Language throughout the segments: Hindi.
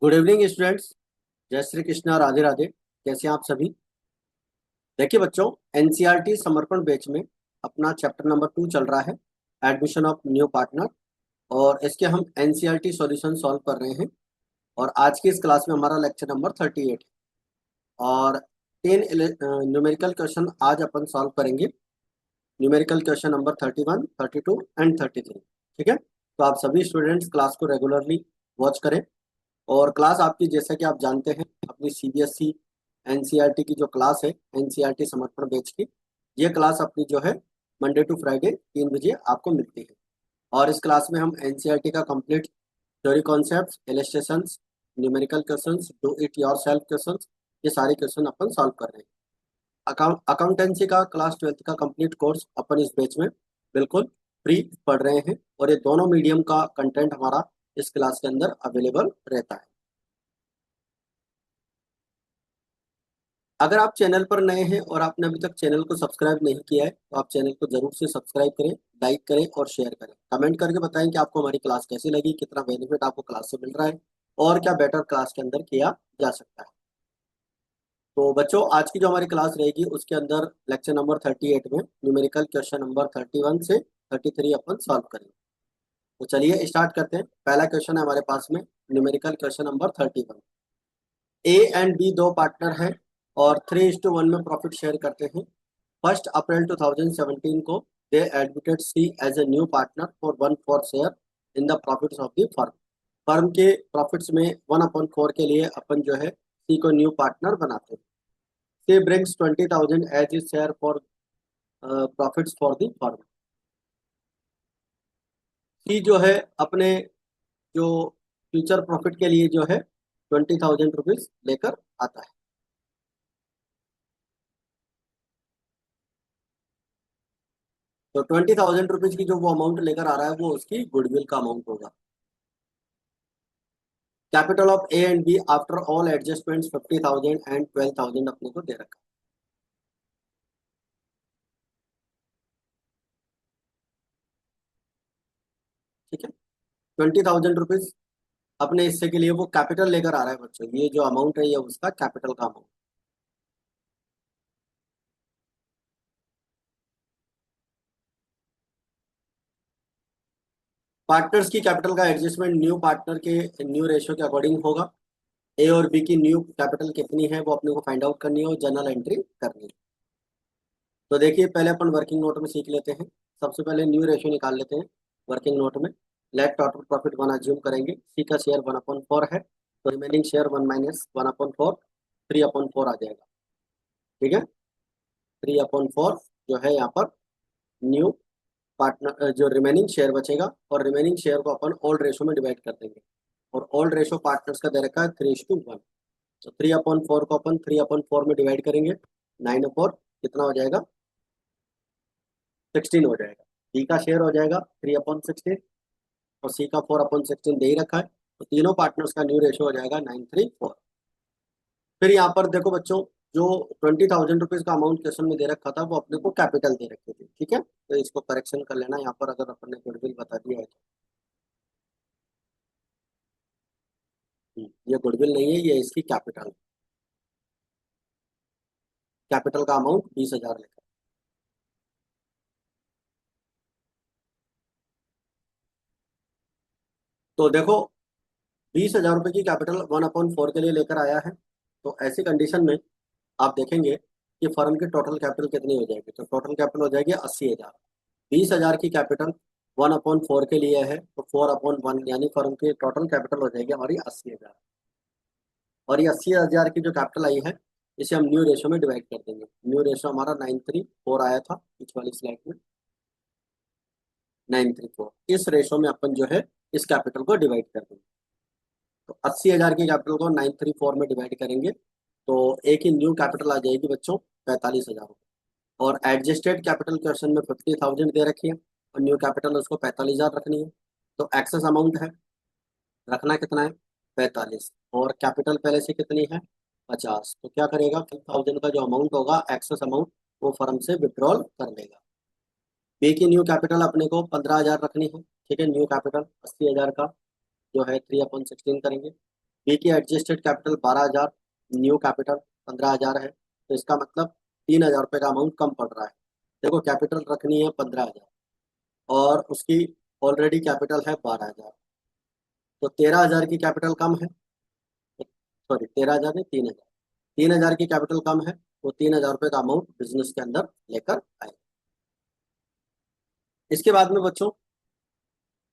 Good evening students. जय श्री कृष्णा, राधे राधे। कैसे हैं आप सभी? देखिए बच्चों, एनसीईआरटी समर्पण बैच में अपना चैप्टर नंबर 2 चल रहा है, एडमिशन ऑफ न्यू पार्टनर। और इसके हम एनसीईआरटी सॉल्यूशन सॉल्व कर रहे हैं। और आज की इस क्लास में हमारा लेक्चर नंबर 38 है। और 10 न्यूमेरिकल क्वेश्चन आज अपन सॉल्व करेंगे। Numerical question number 31, 32 and 33। ठीक है, तो आप सभी स्टूडेंट्स क्लास को रेगुलरली वॉच करें। और क्लास आपकी, जैसा कि आप जानते हैं, अपनी सीबीएसई एनसीईआरटी की जो क्लास है, एनसीईआरटी समर्पण बैच की, ये क्लास अपनी जो है मंडे टू फ्राइडे 3 बजे आपको मिलती है। और इस क्लास में हम एनसीईआरटी का complete theory concepts, illustrations, numerical questions, do it your self questions, ये सारे क्वेश्चन अपन सॉल्व कर रहे हैं। अकाउंटेंसी का क्लास 12th का कंप्लीट कोर्स अपन इस बैच में बिल्कुल फ्री पढ़ रहे हैं। और ये दोनों मीडियम का कंटेंट हमारा इस क्लास के अंदर अवेलेबल रहता है। अगर आप चैनल पर नए हैं और आपने अभी तक चैनल को सब्सक्राइब नहीं किया है, तो आप चैनल को जरूर से सब्सक्राइब करें, लाइक करें और शेयर करें। कमेंट करके बताएं कि आपको हमारी क्लास कैसी लगी, कितना बेनिफिट आपको क्लास से मिल रहा है और क्या बेटर क्लास के अंदर किया जा सकता है। तो बच्चों, आज की जो हमारी क्लास रहेगी उसके अंदर लेक्चर नंबर 38 में न्यूमेरिकल क्वेश्चन नंबर 31 से 33 अपन सॉल्व करेंगे। तो चलिए स्टार्ट करते हैं। पहला क्वेश्चन है हमारे पास में, numerical question number 31। A and B दो पार्टनर हैं और 3:1 में प्रॉफिट शेयर करते हैं। 1 अप्रैल 2017 को they admitted she as a new partner for 1/4 share in the profits of the firm. Firm के प्रॉफिट्स में 1/4 के लिए अपन जो है सी को न्यू पार्टनर बनाते हैं। She brings 20,000 as his share for profits for the firm. She जो है अपने जो फ्यूचर प्रॉफिट के लिए जो है 20,000 रुपीज लेकर आता है। तो 20,000 रुपीज की जो वो अमाउंट लेकर आ रहा है वो उसकी गुडविल का अमाउंट होगा। Capital of A and B after all adjustments 50,000 and 12,000 अपने को दे रखा। ठीक है, 20,000 रुपीज अपने हिस्से के लिए वो कैपिटल लेकर आ रहा है बच्चों। ये जो अमाउंट है ये उसका कैपिटल का अमाउंट। पार्टनर्स की कैपिटल का एडजस्टमेंट न्यू पार्टनर के न्यू रेशियो के अकॉर्डिंग होगा। ए और बी की न्यू कैपिटल कितनी है वो अपने को फाइंड आउट करनी है और जर्नल एंट्री करनी है। तो देखिए, पहले अपन वर्किंग नोट में सीख लेते हैं। सबसे पहले न्यू रेशियो निकाल लेते हैं वर्किंग नोट में। लेट टोटल प्रॉफिट 1 अज्यूम करेंगे। सी का शेयर 1/4 है, तो रिमेनिंग शेयर 1 माइनस 1/4, 3/4 आ जाएगा। ठीक है, 3/4 जो है यहाँ पर न्यू पार्टनर जो रिमेनिंग शेयर बचेगा। और रिमेनिंग शेयर को अपन ओल्ड रेशो में डिवाइड कर देंगे। और ओल्ड रेशो पार्टनर्स का दे रखा है 3:1। तो 3/4 को अपन 3/4 में डिवाइड करेंगे। 9/4 कितना हो जाएगा? 16 हो जाएगा। बी का शेयर हो जाएगा 3/16 और सी का 4/16 दे ही रखा है। तो तीनों पार्टनर्स का न्यू रेशियो हो जाएगा 9:3:4। फिर यहाँ पर देखो बच्चों, जो 20,000 रुपीज का अमाउंट क्वेश्चन में दे रखा था वो अपने को कैपिटल दे रखे थे। ठीक है, तो इसको करेक्शन कर लेना यहाँ पर, अगर अपन ने गुडविल बता दिया है तो। ये गुडविल नहीं है, ये इसकी कैपिटल। कैपिटल का अमाउंट 20,000 लिखा। तो देखो, 20,000 रुपये की कैपिटल 1/4 के लिए लेकर आया है। तो ऐसी कंडीशन में आप देखेंगे कि फर्म की टोटल कैपिटल कितनी हो जाएगी। तो टोटल कैपिटल हो जाएगी 80,000। 20,000 की कैपिटल 1/4 के लिए है, तो 4/1 यानी फर्म की टोटल कैपिटल हो जाएगी हमारी 80,000। और ये 80,000 की जो कैपिटल आई है इसे हम न्यू रेशो में डिवाइड कर देंगे। न्यू रेशो हमारा 9:3:4 आया था पिछली वाली स्लाइड में। 9:3:4 इस रेशो में अपन जो है इस कैपिटल को डिवाइड कर देंगे। तो 80,000 की कैपिटल को 9:3:4 में डिवाइड करेंगे तो एक ही न्यू कैपिटल आ जाएगी बच्चों, 45,000। और एडजस्टेड कैपिटल क्वेश्चन में 50,000 दे रखी है और न्यू कैपिटल उसको 45,000 रखनी है। तो एक्सेस अमाउंट है, रखना कितना है? 45। और कैपिटल पहले से कितनी है? 50। तो क्या करेगा, 5,000 का जो अमाउंट होगा एक्सेस अमाउंट, वो फर्म से विड्रॉल कर लेगा। बी की न्यू कैपिटल अपने को 15,000 रखनी है। ठीक है, न्यू कैपिटल 80,000 का जो है 3/16 करेंगे। बी की एडजस्टेड कैपिटल 12,000, न्यू कैपिटल 15,000 है, तो इसका मतलब 3,000 रुपये का अमाउंट कम पड़ रहा है। देखो कैपिटल रखनी है 15,000 और उसकी ऑलरेडी कैपिटल है 12,000, तो 13,000 की कैपिटल कम है, सॉरी 13,000 नहीं 3,000, 3,000 की कैपिटल कम है, तो 3,000 रुपये का अमाउंट बिजनेस के अंदर लेकर आए। इसके बाद में बच्चों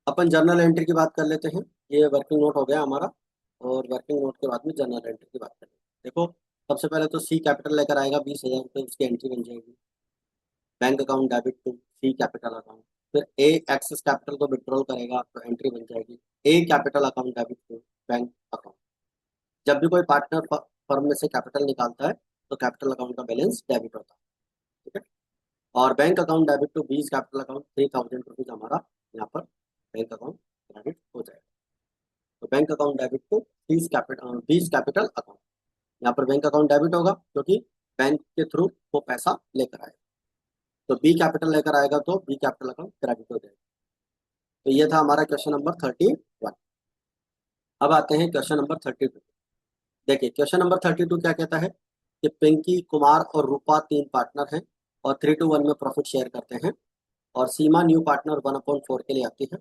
अपन जर्नल एंट्री की बात कर लेते हैं। ये वर्किंग नोट हो गया हमारा, और वर्किंग नोट के बाद में जर्नल एंट्री की बात करेंगे। देखो सबसे पहले तो सी कैपिटल लेकर आएगा 20,000 रुपये, उसकी एंट्री बन जाएगी bank account debit to she capital account. फिर ए एक्सेस कैपिटल को विड्रॉल करेगा तो एंट्री बन जाएगी A capital account debit to bank account. जब भी कोई पार्टनर फर्म में से कैपिटल निकालता है तो कैपिटल अकाउंट का बैलेंस डेबिट होता है, ठीक है। और बैंक अकाउंट डेबिट टू बीस कैपिटल अकाउंट 3,000 रुपीज हमारा यहाँ पर बैंक अकाउंट डेबिट हो जाएगा। तो बैंक अकाउंट डेबिट टू बीस कैपिटल अकाउंट, यहाँ पर बैंक अकाउंट डेबिट होगा क्योंकि बैंक के थ्रू वो पैसा लेकर आएगा। तो बी कैपिटल लेकर आएगा तो बी कैपिटल अकाउंट क्रेडिट हो जाएगा। तो ये था हमारा क्वेश्चन नंबर 31। अब आते हैं क्वेश्चन नंबर 32। देखिए क्वेश्चन नंबर 32 क्या कहता है कि पिंकी, कुमार और रूपा तीन पार्टनर हैं और 3:1 में प्रॉफिट शेयर करते हैं, और सीमा न्यू पार्टनर 1/4 के लिए आती है,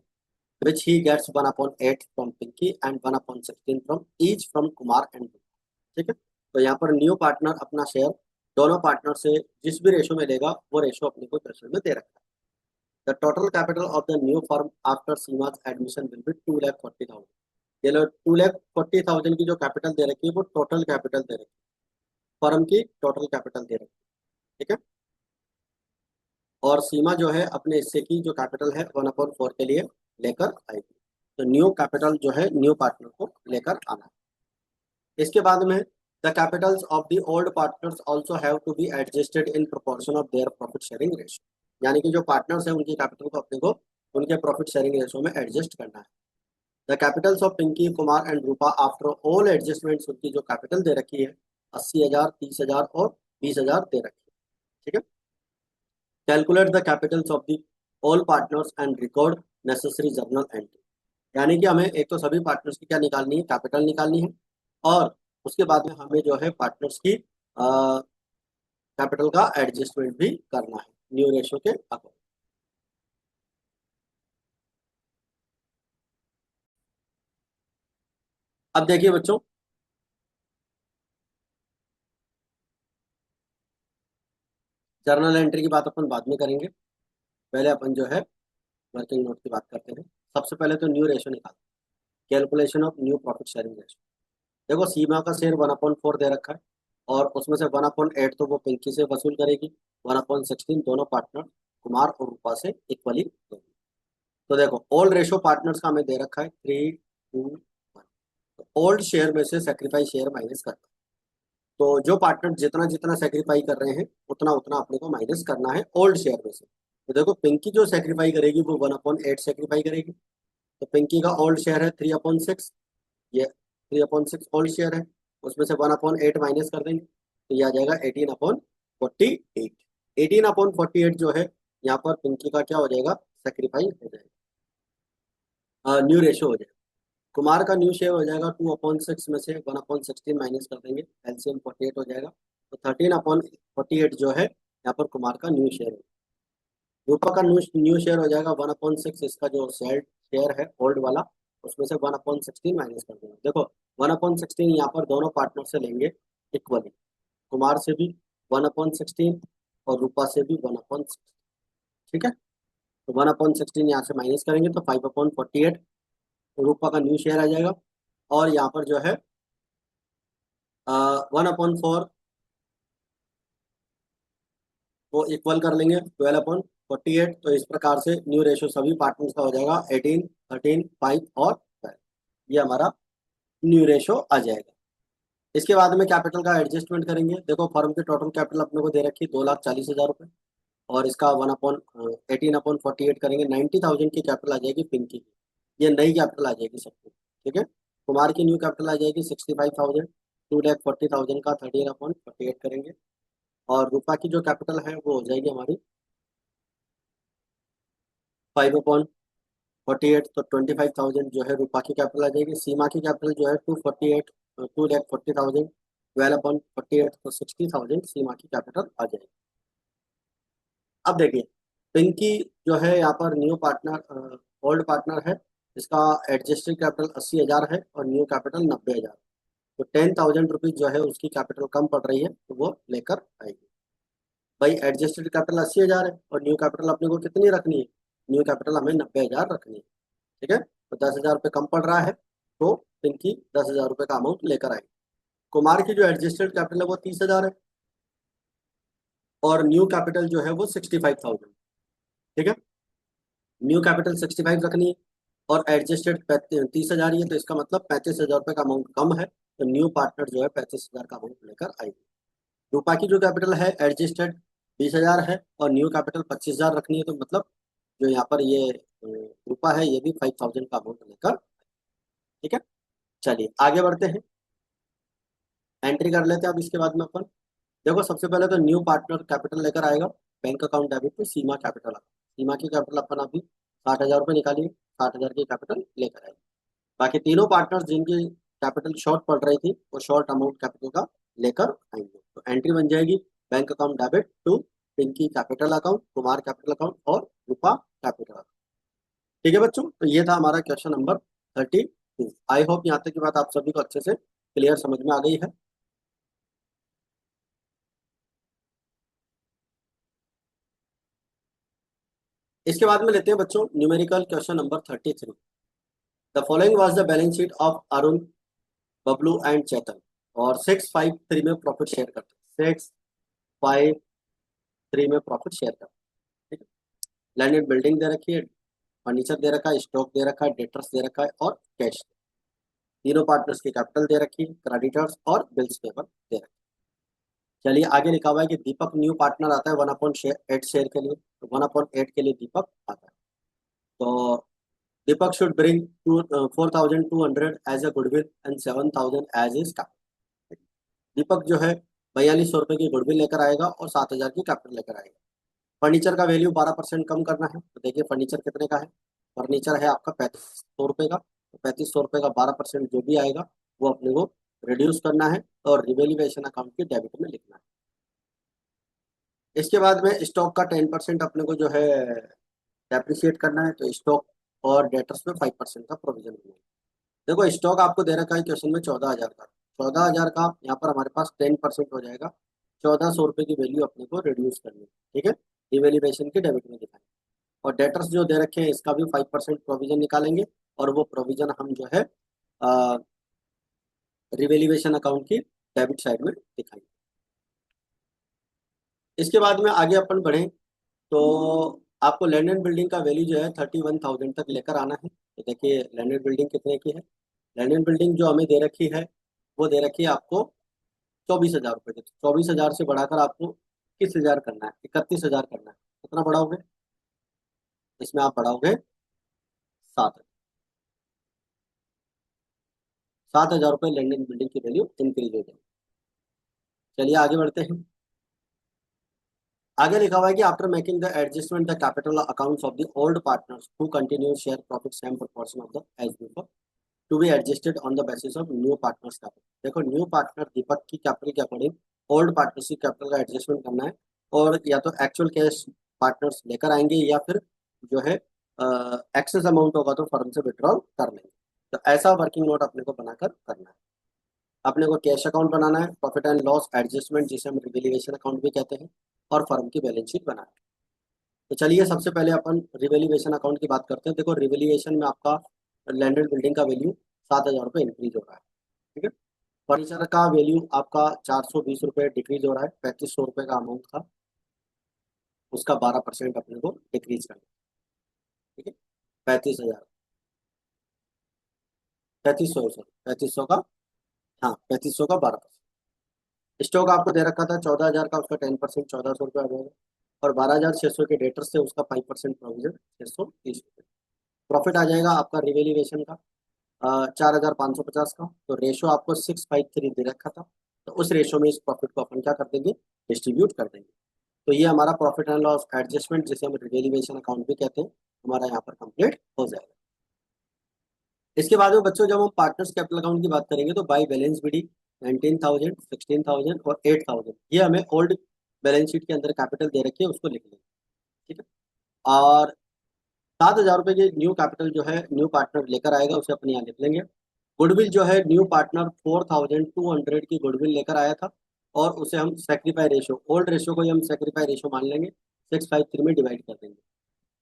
which he gets 1/8 from Pinki and 1/16 from each from Kumar and Rupa. ठीक है, तो यहाँ पर न्यू पार्टनर अपना शेयर दोनों पार्टनर से जिस भी रेशो में लेगा वो रेशो अपने को क्वेश्चन में दे रखा है। The total capital of the new firm after Seema's admission will be 2,40,000। ये लो 2,40,000 की जो कैपिटल दे रखी है वो टोटल कैपिटल दे रखी है, फर्म की टोटल कैपिटल दे रखी है, ठीक है। और सीमा जो है अपने हिस्से की जो कैपिटल है 1/4 के लिए लेकर आएगी। तो न्यू कैपिटल जो है न्यू पार्टनर को लेकर आना है। इसके बाद में the capitals of the old partners also have to be adjusted in proportion of their profit sharing ratio. यानी कि जो पार्टनर्स हैं उनकी कैपिटल को अपने को उनके प्रॉफिट शेयरिंग रेशियो में एडजस्ट करना है। The capitals of Pinky, Kumar and Rupa after all adjustments, उनकी जो कैपिटल दे रखी है 80,000, 30,000 और 20,000 दे रखी है, ठीक है। Calculate the capitals of the all partners and record necessary journal entry. यानी कि हमें एक तो सभी पार्टनर्स की क्या निकालनी है, कैपिटल निकालनी है, और उसके बाद में हमें जो है पार्टनर्स की कैपिटल का एडजस्टमेंट भी करना है न्यू रेशो के अकॉर्डिंग। अब देखिए बच्चों, जर्नल एंट्री की बात अपन बाद में करेंगे, पहले अपन जो है वर्किंग नोट की बात करते हैं। सबसे पहले तो न्यू रेशो निकाल, calculation of new profit sharing ratio. देखो सीमा का शेयर 1/4 दे रखा है, और उसमें से 1/8 तो वो पिंकी से वसूल करेगी, 1/16 दोनों पार्टनर कुमार और रूपा से इक्वली देंगे। तो देखो ओल्ड रेशो पार्टनर्स का हमें दे रखा है 3:1। तो ओल्ड शेयर में से सेक्रीफाइस शेयर माइनस करना है। तो जो पार्टनर जितना जितना सेक्रीफाई कर रहे हैं उतना उतना अपने को माइनस करना है ओल्ड शेयर में से। तो देखो पिंकी जो सेक्रीफाई करेगी वो 1/8 सेक्रीफाई करेगी, तो पिंकी का ओल्ड शेयर है 3/6, ये 3/6 ओल्ड शेयर है, उसमें से 1/8 माइनस कर देंगे तो ये आ जाएगा 18/48। 18/48 जो है यहाँ पर पिंकी का क्या हो जाएगा, सेक्रीफाई हो जाएगा, न्यू रेशो हो जाएगा। कुमार का न्यू शेयर हो जाएगा 2/6 में से 1/16 माइनस कर देंगे, एलसीएम 48 हो जाएगा, तो 13/48 जो है यहाँ पर कुमार का न्यू शेयर है। रूपा का न्यू शेयर हो जाएगा 1/6, इसका जो शेयर है ओल्ड वाला, उसमें से 1/16 माइनस कर देंगे। देखो 1/16 यहाँ पर दोनों पार्टनर से लेंगे इक्वली, कुमार से भी 1/16 और रूपा से भी 1/16, ठीक है। तो 1/16 यहाँ से माइनस करेंगे तो 5/48 रूपा का न्यू शेयर आ जाएगा, और यहाँ पर जो है 1/4 को इक्वल कर लेंगे 12/48। तो इस प्रकार से न्यू रेशो सभी पार्टनर्स का हो जाएगा 18, 13, 5 और 12। ये हमारा न्यू रेशो आ जाएगा। इसके बाद में कैपिटल का एडजस्टमेंट करेंगे। देखो फर्म की टोटल कैपिटल अपने को दे रखी है 2,40,000 रुपये, और इसका 18/48 करेंगे 90,000 की कैपिटल आ जाएगी पिंकी की, ये नई कैपिटल आ जाएगी सबको, ठीक है। कुमार की न्यू कैपिटल आ जाएगी 65,000, 2,40,000 का 13/48 करेंगे, और रूपा की जो कैपिटल है वो हो जाएगी हमारी 5/48। 48, तो 25,000 जो है रूपा की कैपिटल आ जाएगी। सीमा की कैपिटल जो है 248, 2,40,000, 12/48, तो 60,000 सीमा की कैपिटल आ जाएगी। अब देखिए, पिंकी जो है यहाँ पर न्यू पार्टनर, ओल्ड पार्टनर है, इसका एडजस्टेड कैपिटल 80,000 है और न्यू कैपिटल 90,000। तो 10,000 रुपीज जो है उसकी कैपिटल कम पड़ रही है, तो वो लेकर आएगी। भाई एडजस्टेड कैपिटल 80,000 है और न्यू कैपिटल अपने को कितनी रखनी है? न्यू कैपिटल हमें 90,000 रखनी है। ठीक है, तो 10,000 रुपये कम पड़ रहा है, तो पिंकी 10,000 रुपये का अमाउंट लेकर आएगी। कुमार की जो एडजस्टेड कैपिटल है वो 30,000 है और न्यू कैपिटल जो है वो 65,000। ठीक है, न्यू कैपिटल 65 रखनी है और एडजस्टेड 30,000 ही है, तो इसका मतलब 35,000 रुपये का अमाउंट कम है, तो न्यू पार्टनर जो है 35,000 का अमाउंट लेकर आएगी। रूपा की जो कैपिटल है एडजस्टेड 20,000 है और न्यू कैपिटल 25,000 रखनी है, तो मतलब जो यहाँ पर ये रूपा है ये भी 5,000 का अमाउंट लेकर। ठीक है, चलिए आगे बढ़ते हैं, एंट्री कर लेते हैं। अब इसके बाद में अपन देखो, सबसे पहले तो न्यू पार्टनर कैपिटल लेकर आएगा bank account debit to Seema capital. Seema की कैपिटल अपन अभी 60,000 रुपये निकालिए, 60,000 की कैपिटल लेकर आएगी। बाकी तीनों पार्टनर्स जिनकी कैपिटल शॉर्ट पड़ रही थी वो शॉर्ट अमाउंट कैपिटल का लेकर आएंगे, तो एंट्री बन जाएगी bank account debit to Pinky capital account, Kumar capital account और रूपा कैपिटल अकाउंट। ठीक है बच्चों, तो ये था हमारा क्वेश्चन नंबर 32। आई होप यहाँ तक की बात आप सभी को अच्छे से क्लियर समझ में आ गई है। इसके बाद में लेते हैं बच्चों numerical question number 33। The following was the balance sheet of Arun, Bablu and Chetan, और 653 में प्रॉफिट शेयर करते हैं। 653 में प्रॉफिट शेयर करते हैं। ठीक है, लैंड एंड बिल्डिंग दे रखी है, फर्नीचर दे रखा है, स्टॉक दे रखा है, डेटर्स दे रखा है और कैश। तीनों पार्टनर्स की कैपिटल दे रखी है, क्रेडिटर्स और बिल्स पेपर दे रखे। चलिए आगे लिखा हुआ है कि दीपक न्यू पार्टनर आता है 1/8 शेयर के लिए, तो 1/8 के लिए दीपक आता है। तो Deepak should bring 4,200 as a goodwill and 7,000 as his capital. Deepak जो है 4,200 रुपये की गुडविल लेकर आएगा और 7,000 की कैपिटल लेकर आएगा। फर्नीचर का वैल्यू 12% कम करना है, तो देखिए फर्नीचर कितने का है। फर्नीचर है आपका 3,500 रुपये का, तो 3,500 रुपये का 12% जो भी आएगा वो अपने को रिड्यूस करना है और रिवेल्यूएशन अकाउंट के डेबिट में लिखना है। इसके बाद में स्टॉक का 10% अपने को जो है डेप्रिशिएट करना है, तो स्टॉक और डेटर्स में 5% का प्रोविजन होना है। देखो स्टॉक आपको दे रखा है क्वेश्चन में 14,000 का, 14,000 का यहाँ पर हमारे पास 10% हो जाएगा। 1,400 रुपये की वैल्यू अपने को रिड्यूस करनी है। ठीक है, रिवेल्यूएशन के डेबिट में दिखाएंगे। और डेटर्स जो दे रखे हैं इसका भी 5% प्रोविजन निकालेंगे और वो प्रोविजन हम जो है रिवेल्यूएशन अकाउंट की डेबिट साइड में दिखाएंगे। इसके बाद में आगे अपन बढ़ें तो आपको लैंड एंड बिल्डिंग का वैल्यू जो है 31,000 तक लेकर आना है। तो देखिए लैंड एंड बिल्डिंग कितने की है। लैंड एंड बिल्डिंग जो हमें दे रखी है वो दे रखी है आपको 24,000 रुपये की। 24,000 से बढ़ाकर आपको 21,000 करना है, 31,000 करना है। कितना बढ़ाओगे? इसमें आप बढ़ाओगे 7,000 रुपये, लैंड एंड बिल्डिंग की वैल्यू इंक्रीज हो जाएगी। चलिए आगे बढ़ते हैं। आगे लिखा हुआ है कि after making the adjustment the capital accounts of the old partners who continue share profit same proportion of the as before to be adjusted on the basis of new partners capital. देखो न्यू पार्टनर दीपक की कैपिटल के अकॉर्डिंग ओल्ड पार्टनरशिप कैपिटल का एडजस्टमेंट करना है, और या तो एक्चुअल कैश पार्टनर्स लेकर आएंगे या फिर जो है एक्सेस अमाउंट होगा तो फर्म से विड्रॉल कर लेंगे। तो ऐसा वर्किंग नोट अपने को बनाकर करना है। अपने को कैश अकाउंट बनाना है, प्रॉफिट एंड लॉस एडजस्टमेंट जिसे हम रिवेल्यूएशन अकाउंट भी कहते हैं, और फर्म की बैलेंस शीट बनाना है। तो चलिए सबसे पहले अपन रिवेल्यूएशन अकाउंट की बात करते हैं। देखो रिवेल्यूएशन में आपका लैंडेड बिल्डिंग का वैल्यू 7,000 रुपये इंक्रीज हो रहा है। ठीक है, फर्नीचर का वैल्यू आपका 420 रुपये डिक्रीज हो रहा है। 3,500 रुपये का अमाउंट था, उसका 12% अपने को डिक्रीज करना है। ठीक है, 35,000, 3,500, सर 3,500 का, हाँ 3,500 का 12%। स्टॉक आपको दे रखा था 14,000 का, उसका 10% 1,400 रुपये आ जाएगा। और 12,600 के डेटर्स से उसका 5% प्रोविजन 630 रुपये। प्रॉफिट आ जाएगा आपका रिवेल्यूएशन का 4,550 का। तो रेशो आपको 653 दे रखा था, तो उस रेशो में इस प्रॉफिट को अपन क्या कर देंगे, डिस्ट्रीब्यूट कर देंगे। तो ये हमारा प्रॉफिट एंड लॉस एडजस्टमेंट, जिसे हम रिवेल्यूएशन अकाउंट भी कहते हैं, हमारा यहाँ पर कंप्लीट हो जाएगा। इसके बाद में बच्चों जब हम पार्टनर्स कैपिटल अकाउंट की बात करेंगे तो बाई बैलेंस बीडी 19,000, 16,000 और 8,000, ये हमें ओल्ड बैलेंस शीट के अंदर कैपिटल दे रखी है, उसको लिख लेंगे। ठीक है। और 7,000 रुपये की न्यू कैपिटल जो है न्यू पार्टनर लेकर आएगा, उसे अपने यहाँ लिख लेंगे। गुडविल जो है न्यू पार्टनर 4,200 की गुडविल लेकर आया था, और उसे हम सेक्रीफाई रेशो, ओल्ड रेशो को ही हम सेक्रीफाई रेशो मान लेंगे, 653 में डिवाइड कर देंगे।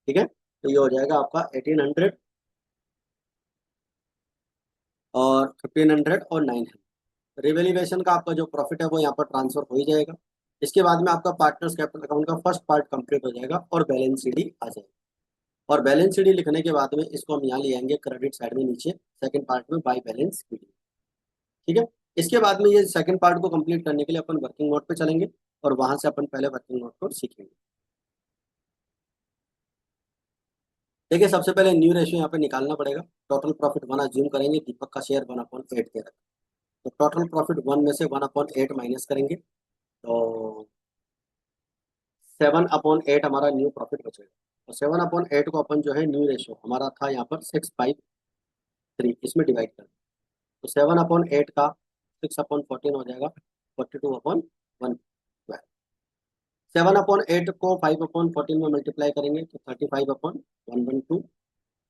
ठीक है। तो ये हो जाएगा आपका 1,800 और 1,500 और 900। रिवेल्यूएशन का आपका जो प्रॉफिट है वो यहाँ पर ट्रांसफर हो ही जाएगा। इसके बाद में आपका पार्टनर्स कैपिटल अकाउंट का फर्स्ट पार्ट कंप्लीट हो जाएगा और बैलेंस शीट आ जाएगी। और बैलेंस शीट लिखने के बाद में इसको हम यहाँ ले आएंगे क्रेडिट साइड में नीचे, सेकंड पार्ट में बाय बैलेंस शीट। ठीक है। इसके बाद में ये सेकंड पार्ट को कंप्लीट करने के लिए अपन वर्किंग नोट पे चलेंगे, और वहां से अपन पहले वर्किंग नोट को सीखेंगे। देखिए सबसे पहले न्यू रेशियो यहाँ पे निकालना पड़ेगा। टोटल प्रॉफिट 1 अज्यूम करेंगे, दीपक का शेयर 1/8 दे रखा है, तो टोटल प्रॉफिट 1 में से 1/8 माइनस करेंगे, तो 7/8 हमारा न्यू प्रॉफिट बचेगा। और 7/8 को अपन जो है न्यू रेशियो हमारा था यहाँ पर 653, इसमें डिवाइड कर, तो 7/8 का 6/14 हो जाएगा 42/1। 7/8 को 5/14 में मल्टीप्लाई करेंगे तो 35/112।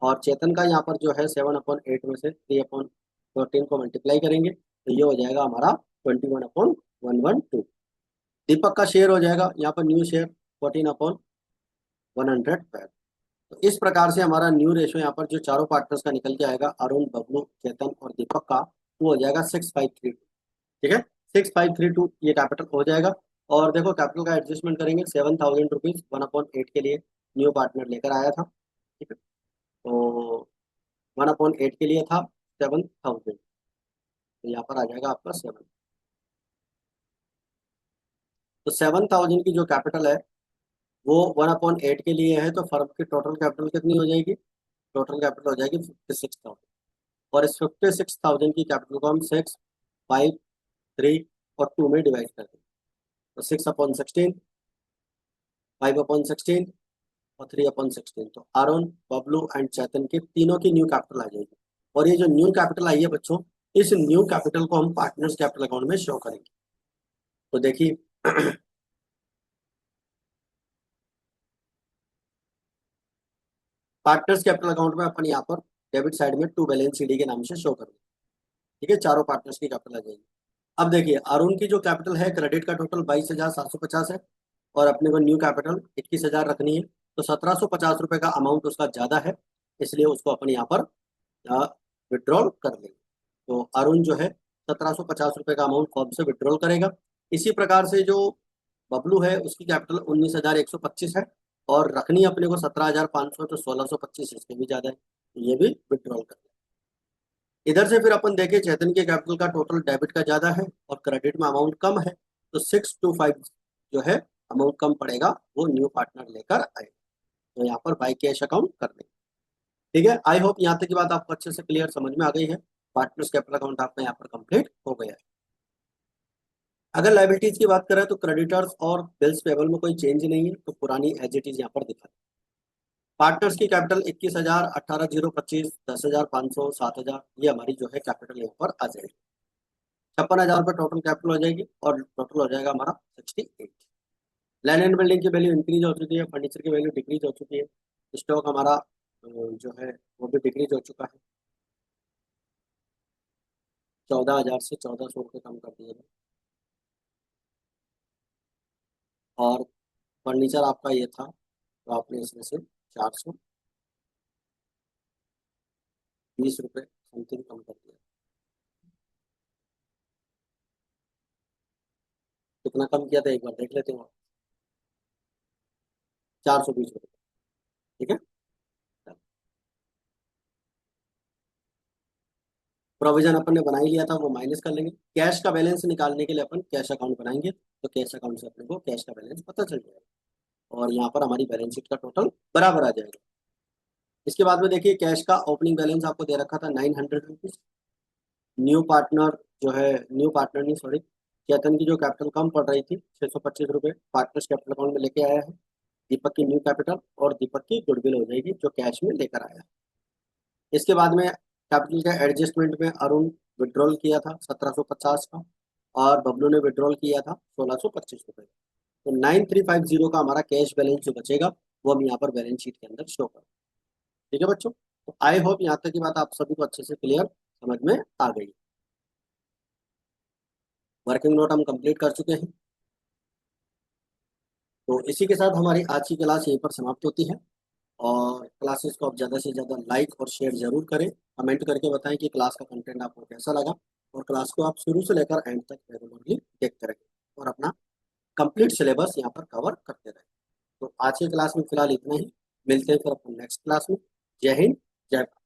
और चेतन का यहाँ पर जो है 7/8 में से 3/14 को मल्टीप्लाई करेंगे तो ये हो जाएगा हमारा 21/112। दीपक का शेयर हो जाएगा यहाँ पर न्यू शेयर 14/100। तो इस प्रकार से हमारा न्यू रेशो यहाँ पर जो चारों पार्टनर्स का निकल के आएगा, अरुण, बबलू, चेतन और दीपक का, वो हो जाएगा 6,532। ठीक है, 6,532 ये कैपिटल हो जाएगा। और देखो कैपिटल का एडजस्टमेंट करेंगे, 7,000 रुपीज 1/8 के लिए न्यू पार्टनर लेकर आया था। ठीक है, तो 1/8 के लिए था 7,000, तो यहाँ पर आ जाएगा आपका 7। तो 7,000 की जो कैपिटल है वो 1/8 के लिए है, तो फर्म की टोटल कैपिटल कितनी हो जाएगी? टोटल कैपिटल हो जाएगी 56,000। और इस 56,000 की कैपिटल को हम 6, 5, 3 और 2 में डिवाइड कर देंगे, तो 6/16, 5/16 और 3/16। तो अरुण, बबलू एंड चेतन के तीनों की न्यू कैपिटल आ जाएगी। और ये जो न्यू कैपिटल आई है बच्चों, इस न्यू कैपिटल को हम पार्टनर्स कैपिटल अकाउंट में शो करेंगे। तो देखिए पार्टनर्स कैपिटल अकाउंट में अपन यहाँ पर डेबिट साइड में टू बैलेंस सीडी के नाम से शो करेंगे। ठीक है, चारों पार्टनर्स की कैपिटल आ जाएगी। अब देखिए अरुण की जो कैपिटल है, क्रेडिट का टोटल 22,750 है, और अपने को न्यू कैपिटल 21,000 रखनी है, तो 1,750 रुपये का अमाउंट उसका ज्यादा है, इसलिए उसको अपन यहाँ पर विड्रॉल कर लेंगे। तो अरुण जो है 1,750 रुपये का अमाउंट फॉर्म से विड्रॉल करेगा। इसी प्रकार से जो बबलू है उसकी कैपिटल 19,125 है, और रखनी अपने को 17,500, तो 1,625 इसके भी ज्यादा है, तो ये भी विड्रॉल कर लेंगे। इधर से फिर अपन देखें चेतन के कैपिटल का टोटल डेबिट का ज्यादा है और क्रेडिट में अमाउंट कम है, तो 625 जो है अमाउंट कम पड़ेगा, वो न्यू पार्टनर लेकर आए, तो यहाँ पर बाई कैश अकाउंट कर देंगे। ठीक है, आई होप यहाँ तक की बात आपको अच्छे से क्लियर समझ में आ गई है। पार्टनर्स कैपिटल अकाउंट आपका यहाँ पर कंप्लीट हो गया है। अगर लाइबिलिटीज की बात करें तो क्रेडिटर्स और बिल्स पेबल में कोई चेंज नहीं है, तो पुरानी एज इट इज यहाँ पर दिखा। पार्टनर्स की कैपिटल 21,000, 18,025, 10,500, 7,000, ये हमारी जो है कैपिटल यहाँ पर आ जाएगी। 56,000 रुपये टोटल कैपिटल हो जाएगी, और टोटल हो जाएगा हमारा 68। लैंड एंड बिल्डिंग की वैल्यू इंक्रीज हो चुकी है, फर्नीचर की वैल्यू डिक्रीज हो चुकी है, स्टॉक हमारा जो है वो भी डिक्रीज हो चुका है, 14,000 से 1,400 रुपये कम कर दिए गए। और फर्नीचर आपका ये था, तो आपने इसमें से 420 रुपये समथिंग कम कर दिया। कितना कम किया था एक बार देख लेते हो? 420 रुपये। ठीक है, प्रोविजन अपन ने बना ही लिया था, वो माइनस कर लेंगे। कैश का बैलेंस निकालने के लिए अपन कैश अकाउंट बनाएंगे, तो कैश अकाउंट से अपने को कैश का बैलेंस पता चल जाएगा, और यहाँ पर हमारी बैलेंस शीट का टोटल बराबर आ जाएगा। इसके बाद में देखिए कैश का ओपनिंग बैलेंस आपको दे रखा था 900 रुपीज। न्यू पार्टनर जो है, न्यू पार्टनर नहीं सॉरी, चेतन की जो कैपिटल कम पड़ रही थी 625 रुपये पार्टनर्स कैपिटल अकाउंट में लेके आया है। दीपक की न्यू कैपिटल और दीपक की गुडविल हो जाएगी जो कैश में लेकर आया है। इसके बाद में कैपिटल के एडजस्टमेंट में अरुण विड्रॉल किया था 1750 का और बबलू ने विड्रॉल किया था 1625 रुपये। तो 9350 का हमारा कैश बैलेंस जो बचेगा वो हम यहाँ पर बैलेंस शीट के अंदर शो कर। ठीक है बच्चों, तो आई होप यहाँ तक की बात आप सभी को अच्छे से क्लियर समझ में आ गई। वर्किंग नोट हम कंप्लीट कर चुके हैं। तो इसी के साथ हमारी आज की क्लास यहीं पर समाप्त होती है। और क्लासेस को आप ज़्यादा से ज़्यादा लाइक और शेयर जरूर करें। कमेंट करके बताएं कि क्लास का कंटेंट आपको कैसा लगा। और क्लास को आप शुरू से लेकर एंड तक रेगुलरली देखते रहें और अपना कंप्लीट सिलेबस यहाँ पर कवर करते रहें। तो आज की क्लास में फिलहाल इतना ही। मिलते हैं फिर अपन नेक्स्ट क्लास में। जय हिंद, जय भारत।